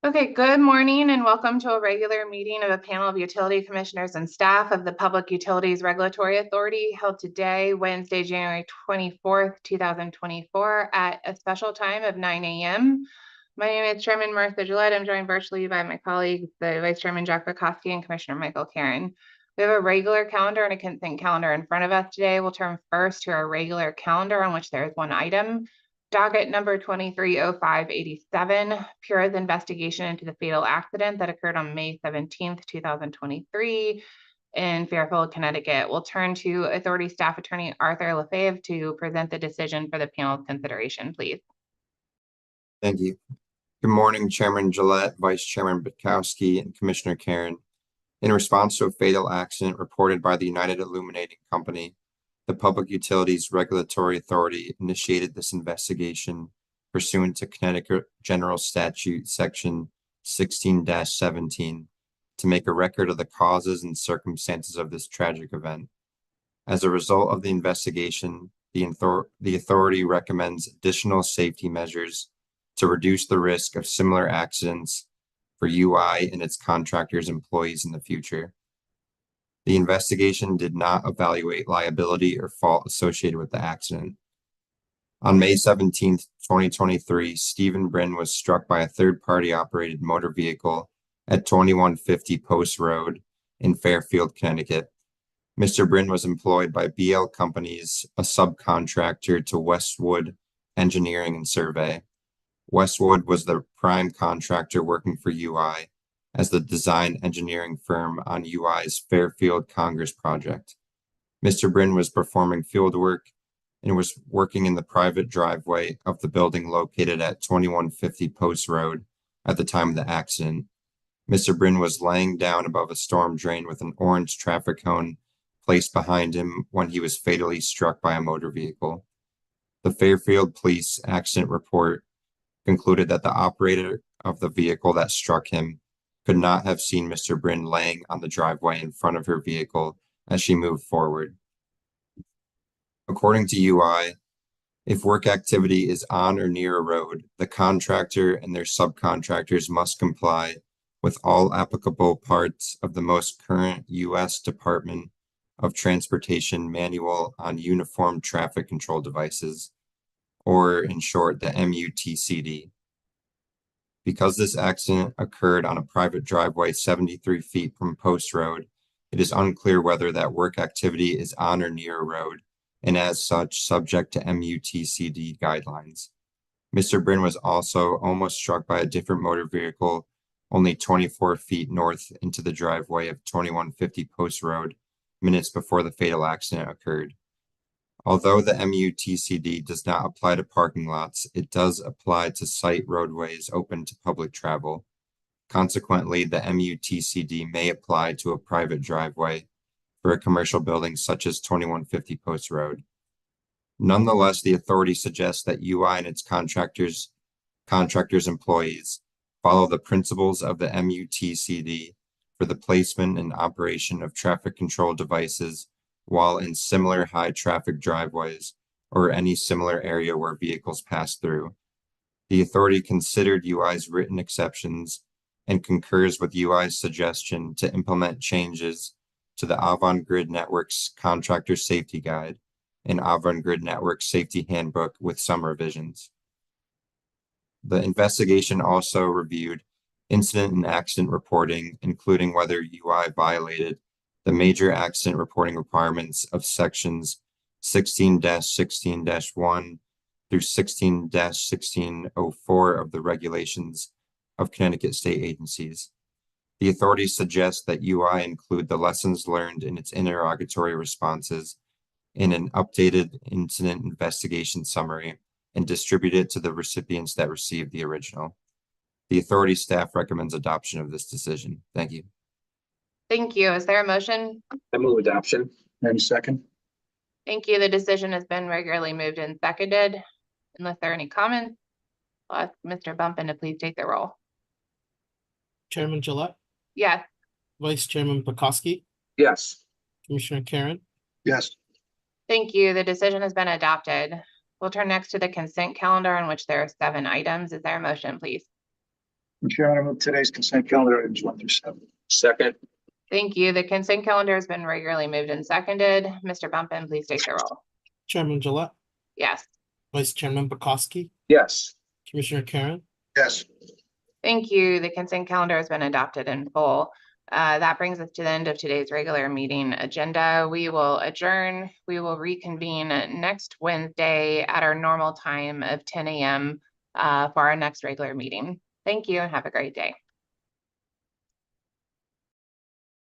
Okay, good morning and welcome to a regular meeting of a panel of utility commissioners and staff of the Public Utilities Regulatory Authority held today, Wednesday, January 24th, 2024 at a special time of 9 a.m. My name is Chairman Martha Gillette. I'm joined virtually by my colleagues, the Vice Chairman Jack Bukowski and Commissioner Michael Karen. We have a regular calendar and a consent calendar in front of us today. We'll turn first to our regular calendar on which there is one item. Docket number 230587, Pura's investigation into the fatal accident that occurred on May 17th, 2023 in Fairfield, Connecticut. We'll turn to Authority Staff Attorney Arthur Lefebvre to present the decision for the panel's consideration, please. Thank you. Good morning, Chairman Gillette, Vice Chairman Bukowski, and Commissioner Karen. In response to a fatal accident reported by the United Illuminating Company, the Public Utilities Regulatory Authority initiated this investigation pursuant to Connecticut General Statute Section 16-17 to make a record of the causes and circumstances of this tragic event. As a result of the investigation, the authority recommends additional safety measures to reduce the risk of similar accidents for UI and its contractors' employees in the future. The investigation did not evaluate liability or fault associated with the accident. On May 17, 2023, Stephen Bryn was struck by a third-party operated motor vehicle at 2150 Post Road in Fairfield, Connecticut. Mr. Bryn was employed by BL Companies, a subcontractor to Westwood Engineering and Survey. Westwood was the prime contractor working for UI as the design engineering firm on UI's Fairfield Congress project. Mr. Bryn was performing field work and was working in the private driveway of the building located at 2150 Post Road at the time of the accident. Mr. Bryn was laying down above a storm drain with an orange traffic cone placed behind him when he was fatally struck by a motor vehicle. The Fairfield Police accident report concluded that the operator of the vehicle that struck him could not have seen Mr. Bryn laying on the driveway in front of her vehicle as she moved forward. According to UI, if work activity is on or near a road, the contractor and their subcontractors must comply with all applicable parts of the most current U.S. Department of Transportation Manual on Uniform Traffic Control Devices, or in short, the MUTCD. Because this accident occurred on a private driveway 73 feet from Post Road, it is unclear whether that work activity is on or near a road, and as such, subject to MUTCD guidelines. Mr. Bryn was also almost struck by a different motor vehicle only 24 feet north into the driveway of 2150 Post Road minutes before the fatal accident occurred. Although the MUTCD does not apply to parking lots, it does apply to site roadways open to public travel. Consequently, the MUTCD may apply to a private driveway for a commercial building such as 2150 Post Road. Nonetheless, the authority suggests that UI and its contractors' employees follow the principles of the MUTCD for the placement and operation of traffic control devices while in similar high traffic driveways or any similar area where vehicles pass through. The authority considered UI's written exceptions and concurs with UI's suggestion to implement changes to the Avangrid Networks Contractor Safety Guide and Avangrid Networks Safety Handbook with some revisions. The investigation also reviewed incident and accident reporting, including whether UI violated the major accident reporting requirements of sections 16-16-1 through 16-1604 of the regulations of Connecticut state agencies. The authority suggests that UI include the lessons learned in its interrogatory responses in an updated incident investigation summary and distribute it to the recipients that received the original. The authority staff recommends adoption of this decision. Thank you. Thank you. Is there a motion? I move adoption. And second. Thank you. The decision has been regularly moved and seconded. Unless there are any comments, I'll ask Mr. Bumpin to please take the roll. Chairman Gillette, Yes. Vice Chairman Bukowski, Yes. Commissioner Karen, Yes. Thank you. The decision has been adopted. We'll turn next to the consent calendar on which there are 7 items. Is there a motion, please? Mr. Chairman, I move today's consent calendar items 1 through 7. Second. Thank you. The consent calendar has been regularly moved and seconded. Mr. Bumpin, please take the roll. Chairman Gillette, Yes. Vice Chairman Pakowski, Yes. Commissioner Karen, Yes. Thank you. The consent calendar has been adopted in full. That brings us to the end of today's regular meeting agenda. We will adjourn. We will reconvene next Wednesday at our normal time of 10 a.m. For our next regular meeting. Thank you and have a great day.